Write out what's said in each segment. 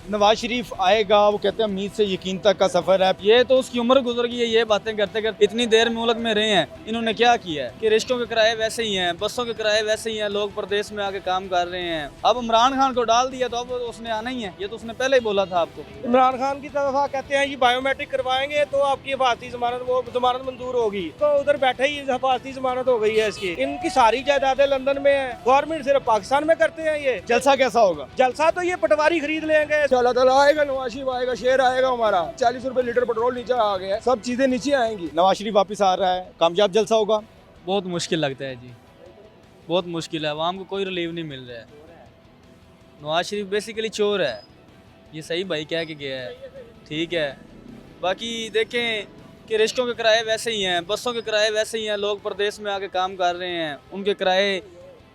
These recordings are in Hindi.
नवाज शरीफ आएगा, वो कहते हैं उम्मीद से यकीन तक का सफर है। ये तो उसकी उम्र गुजर गई है, ये बातें करते करते। इतनी देर मुल्क में रहे हैं, इन्होंने क्या किया है कि रिश्तों के किराए वैसे ही हैं, बसों के किराए वैसे ही हैं, लोग प्रदेश में आके काम कर रहे हैं। अब इमरान खान को डाल दिया तो अब उसने आना ही है, ये तो उसने पहले ही बोला था आपको। इमरान खान की तरफ कहते हैं ये बायोमेट्रिक करवाएंगे तो आपकी हिफाजती जमानत वो जमानत मंजूर होगी, तो उधर बैठे ही हिफाजती जमानत हो गई है इसकी। इनकी सारी जायदादें लंदन में है, गवर्नमेंट सिर्फ पाकिस्तान में करते हैं। ये जलसा कैसा होगा? जलसा तो ये पटवारी खरीद लेंगे। अल्लाह ताला आएगा, नवाज शरीफ आएगा, शेर आएगा हमारा। 40 रुपए लीटर पेट्रोल नीचे आ गया, सब चीजें नीचे आएंगी। नवाज शरीफ वापस आ रहा है, कामयाब जलसा होगा? बहुत मुश्किल लगता है जी, बहुत मुश्किल है। आवाम को कोई रिलीव नहीं मिल रहा है। नवाज शरीफ बेसिकली चोर है, ये सही भाई कह के गया है, ठीक है। बाकी देखें कि रिश्तों के किराए वैसे ही हैं, बसों के किराए वैसे ही हैं, लोग प्रदेश में आके काम कर रहे हैं, उनके किराए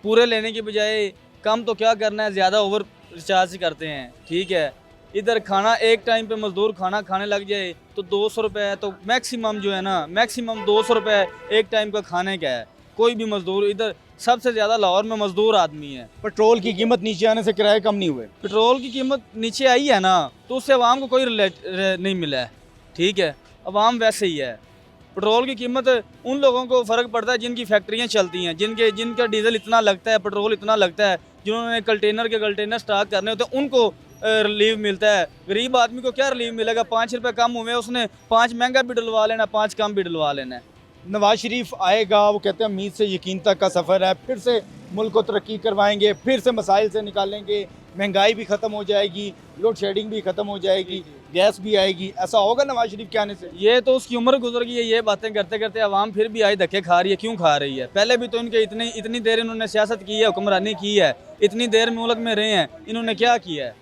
पूरे लेने की बजाय कम तो क्या करना है, ज़्यादा ओवर रिचार्ज करते हैं, ठीक है। इधर खाना एक टाइम पे मज़दूर खाना खाने लग जाए तो 200 रुपये है, तो मैक्सिमम जो है ना, मैक्सिमम 200 रुपये एक टाइम का खाने का है। कोई भी मज़दूर इधर सबसे ज़्यादा लाहौर में मज़दूर आदमी है। पेट्रोल की कीमत नीचे आने से किराए कम नहीं हुए? पेट्रोल की कीमत नीचे आई है ना, तो उससे आवाम को कोई नहीं मिला है, ठीक है। आवाम वैसे ही है। पेट्रोल की कीमत उन लोगों को फ़र्क पड़ता है जिनकी फैक्ट्रियाँ चलती हैं, जिनका डीजल इतना लगता है, पेट्रोल इतना लगता है, जिन्होंने कंटेनर स्टॉक करने होते हैं, उनको रिलीव मिलता है। गरीब आदमी को क्या रिलीव मिलेगा? 5 रुपये कम हुए, उसने 5 महंगा भी डलवा लेना, 5 कम भी डलवा लेना है। नवाज शरीफ आएगा, वो कहते हैं उम्मीद से यकीन तक का सफ़र है, फिर से मुल्क को तरक्की करवाएंगे, फिर से मसाइल से निकालेंगे, महंगाई भी ख़त्म हो जाएगी, लोड शेडिंग भी ख़त्म हो जाएगी, गैस भी आएगी। ऐसा होगा नवाज शरीफ के आने से? ये तो उसकी उम्र गुजर गई है, ये बातें करते करते। आवाम फिर भी आज धक्के खा रही है। क्यों खा रही है? पहले भी तो इनके इतनी देर इन्होंने सियासत की है, हुक्मरानी की है, इतनी देर मुल्क में रहे हैं, इन्होंने क्या किया है?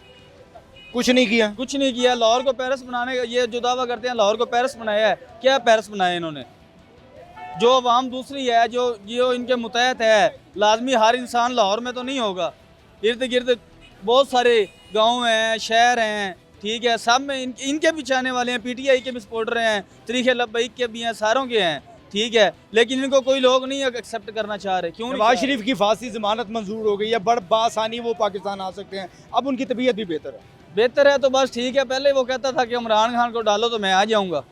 कुछ नहीं किया। कुछ नहीं किया। लाहौर को पेरिस बनाने का ये जो दावा करते हैं, लाहौर को पेरिस बनाया है, क्या पेरिस बनाया इन्होंने? जो अवाम दूसरी है, जो इनके मुतहत है, लाजमी हर इंसान लाहौर में तो नहीं होगा। इर्द गिर्द बहुत सारे गांव हैं, शहर हैं, ठीक है, सब में इनके भी चाहने वाले हैं, PTI के भी सपोर्टर हैं, तरीक़े लब्बैक के भी हैं, सारों के हैं, ठीक है। लेकिन इनको कोई लोग नहीं एक्सेप्ट करना चाह रहे। क्यों? नवाज शरीफ की फांसी ज़मानत मंजूर हो गई है, बड़ बासानी वो पाकिस्तान आ सकते हैं, अब उनकी तबीयत भी बेहतर है। बेहतर है तो बस ठीक है। पहले वो कहता था कि इमरान खान को डालो तो मैं आ जाऊँगा,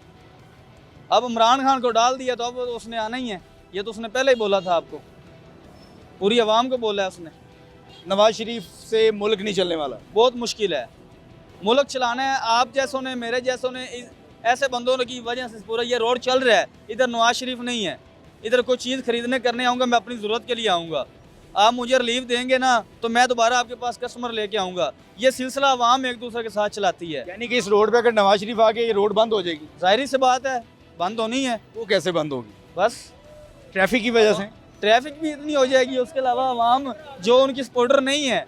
अब इमरान खान को डाल दिया तो अब उसने आना ही है, ये तो उसने पहले ही बोला था आपको, पूरी आवाम को बोला है उसने। नवाज शरीफ से मुल्क नहीं चलने वाला। बहुत मुश्किल है मुल्क चलाना है। आप जैसों ने, मेरे जैसों ने, ऐसे बंदों की वजह से पूरा ये रोड चल रहा है। इधर नवाज शरीफ नहीं है, इधर कोई चीज़ खरीदने करने आऊँगा, मैं अपनी ज़रूरत के लिए आऊँगा। आप मुझे रिलीफ देंगे ना तो मैं दोबारा आपके पास कस्टमर लेके आऊँगा। ये सिलसिला आवाम एक दूसरे के साथ चलाती है। यानी कि इस रोड पे अगर नवाज शरीफ आ गए, ये रोड बंद हो जाएगी? जाहिर सी बात है, बंद होनी है। वो कैसे बंद होगी? बस ट्रैफिक की वजह से। ट्रैफिक भी इतनी हो जाएगी, उसके अलावा आवाम जो उनकी सपोर्टर नहीं है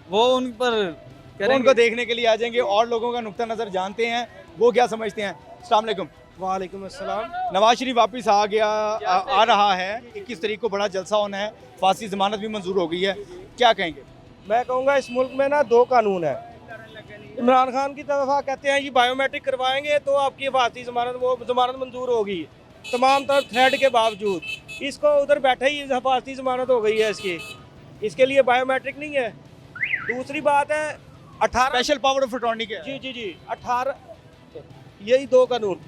वो उन पर उनको देखने के लिए आ जाएंगे और लोगों का नुक्ता नज़र जानते हैं, वो क्या समझते हैं। अस्सलाम वालेकुम। वालेकुम अस्सलाम। नवाज शरीफ वापस आ गया, आ रहा है। 21 तारीख को बड़ा जलसा होना है, फांसी ज़मानत भी मंजूर हो गई है, क्या कहेंगे? मैं कहूँगा इस मुल्क में ना 2 कानून है। इमरान खान की तरफ कहते हैं ये बायोमेट्रिक करवाएंगे तो आपकी हिफाजती जमानत मंजूर होगी, तमाम तरह थ्रेड के बावजूद। इसको उधर बैठे ही हिफाजती जमानत हो गई है इसके लिए बायोमेट्रिक नहीं है। दूसरी बात है 18 स्पेशल पावर ऑफ अटॉर्नी के। जी 18, यही 2 कानून।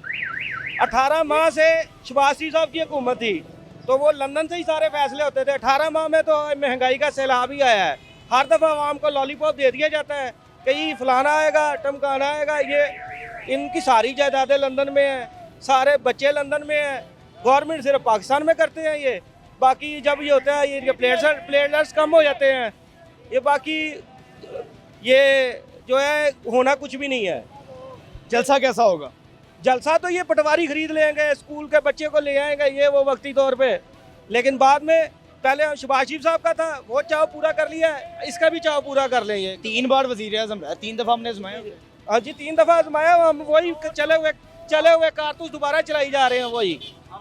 18 माह से शहबाज शरीफ साहब की हुकूमत थी तो वो लंदन से ही सारे फैसले होते थे। 18 माह में तो महंगाई का सैलाब ही आया है। हर दफ़ा आवाम को लॉलीपॉप दे दिया जाता है कि ये फलाना आएगा, टमकाना आएगा। ये इनकी सारी जायदादें लंदन में हैं, सारे बच्चे लंदन में हैं, गवर्नमेंट सिर्फ पाकिस्तान में करते हैं ये। बाकी जब ये होता है ये प्लेयर्स कम हो जाते हैं, ये बाकी ये जो है होना कुछ भी नहीं है। जलसा कैसा होगा? जलसा तो ये पटवारी खरीद लेंगे, स्कूल के बच्चे को ले आएंगे, ये वो वक्ती तौर पे। लेकिन बाद में पहले शहबाज शरीफ साहब का था, वो चाव पूरा कर लिया है, इसका भी चाव पूरा कर लेंगे। 3 बार वज़ीर आज़म रहा, 3 दफ़ा हमने आजमाया। हाँ जी 3 दफ़ा आजमाया, हम वही चले हुए कारतूस दोबारा चलाई जा रहे हैं वही।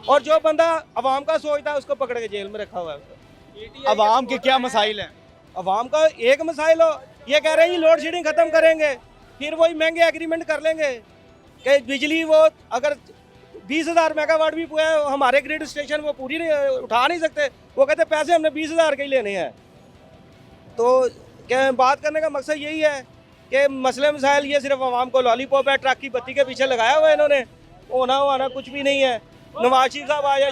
और जो बंदा अवाम का सोचता है उसको पकड़ के जेल में रखा हुआ है। अवाम के क्या मसाइल हैं? अवाम का एक मसाइल हो, ये कह रहे हैं लोड शेडिंग ख़त्म करेंगे, फिर वही महंगे एग्रीमेंट कर लेंगे कि बिजली वो अगर 20,000 मेगावाट भी हमारे ग्रिड स्टेशन वो पूरी उठा नहीं सकते। वो कहते पैसे हमने 20,000 के ही लेने हैं। तो क्या बात करने का मकसद यही है कि मसले मसाइल ये सिर्फ आवाम को लॉलीपॉप है, ट्रक की बत्ती के पीछे लगाया हुआ है इन्होंने, होना कुछ भी नहीं है। नवाज शरीफ साहब आया,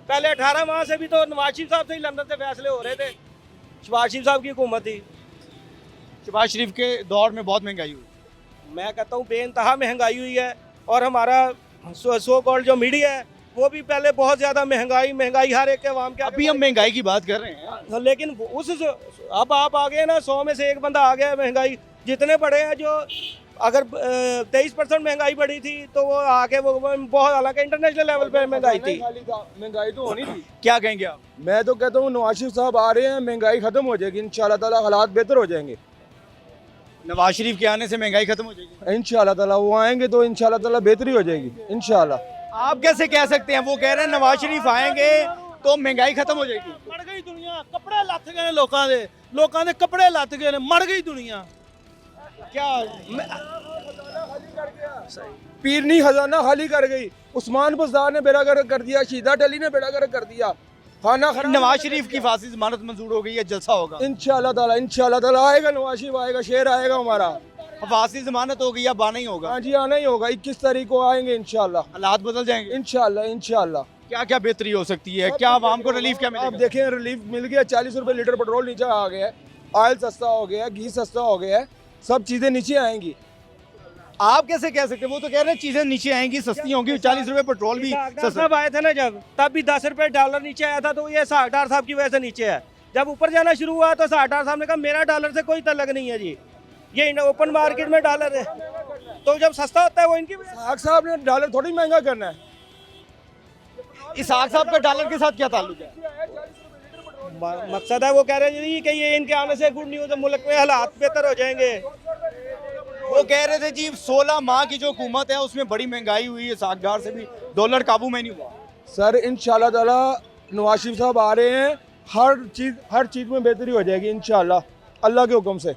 पहले 18 माह से भी तो नवाज शरीफ साहब से ही लंदन से फैसले हो रहे थे, शहबाज शरीफ साहब की हुकूमत थी। शहबाज शरीफ के दौर में बहुत महंगाई हुई। मैं कहता हूँ बेइंतहा महंगाई हुई है, और हमारा सो कॉल्ड जो मीडिया है वो भी पहले बहुत ज़्यादा महंगाई हर एक के आवाम के। अभी हम महंगाई की बात कर रहे हैं, लेकिन उस अब आप आ गए ना, 100 में से एक बंदा आ गया महंगाई जितने बड़े हैं, जो अगर 23% महंगाई बढ़ी थी तो वो आके वो बहुत, हालांकि इंटरनेशनल लेवल पे महंगाई थी। महंगाई तो होनी थी। क्या कहेंगे आप? मैं तो कहता हूँ नवाज शरीफ साहब आ रहे हैं, महंगाई खत्म हो जाएगी इंशाल्लाह ताला, हालात बेहतर हो जाएंगे नवाज शरीफ के आने से महंगाई खत्म हो जाएगी इंशाल्लाह ताला। वो आएंगे तो इंशाल्लाह ताला बेहतरी हो जाएगी इंशाल्लाह। आप कैसे कह सकते हैं? वो कह रहे हैं नवाज शरीफ आएंगे तो महंगाई खत्म हो जाएगी। मर गई दुनिया, कपड़े ਲੱਥ गए ਨੇ ਲੋਕਾਂ ਦੇ कपड़े ਲੱਥ गए ਨੇ, मर गई दुनिया। क्या पीरनी खजाना खाली कर गई, उस्मान बुज़दार ने बेड़ा गर्क कर दिया, शीदा टली ने बेड़ा गर्क कर दिया, खाना खराब। नवाज शरीफ की फांसी जमानत मंजूर हो गई है, जलसा होगा इंशाल्लाह ताला आएगा नवाज शरीफ आएगा, शेर आएगा हमारा। फांसी जमानत हो गई, अब आना ही होगा। हाँ जी आना ही होगा, 21 तारीख को आएंगे इंशाल्लाह। हालात बदल जाएंगे इंशाल्लाह। क्या क्या बेहतरी हो सकती है? क्या आवाम को रिलीफ क्या आप मिलेगा? देखें रिलीफ मिल गया, 40 रुपए लीटर पेट्रोल नीचे आ गया है, ऑयल सस्ता हो गया है, घी सस्ता हो गया है, सब चीज़ें नीचे आएंगी। आप कैसे कह सकते हैं? वो तो कह रहे हैं चीजें नीचे आएंगी, सस्ती होंगी, 40 रुपए पेट्रोल भी सस्ता। साहब आए थे ना जब, तब भी 10 रुपए डॉलर नीचे आया था, तो ये साहडार साहब की वजह से नीचे है। जब ऊपर जाना शुरू हुआ तो साहडार साहब ने कहा मेरा डॉलर से कोई तल्लक नहीं है जी, ये ओपन मार्केट में डॉलर है, तो जब सस्ता होता है वो इनकी वजह से। साहब साहब ने डॉलर थोड़ी महंगा करना है। इसहाक साहब का डॉलर के साथ क्या ताल्लुक है? मकसद है, वो कह रहे हैं जी कि ये इनके आने से गुड न्यूज़ है, मुल्क में हालात बेहतर हो जाएंगे। वो कह रहे थे जी 16 माह की जो हुकूमत है उसमें बड़ी महंगाई हुई है, सागदार से भी डॉलर काबू में नहीं हुआ। सर इंशाल्लाह ताला नवाज शरीफ साहब आ रहे हैं, हर चीज़ में बेहतरी हो जाएगी इंशाल्लाह, अल्लाह के हुक्म से।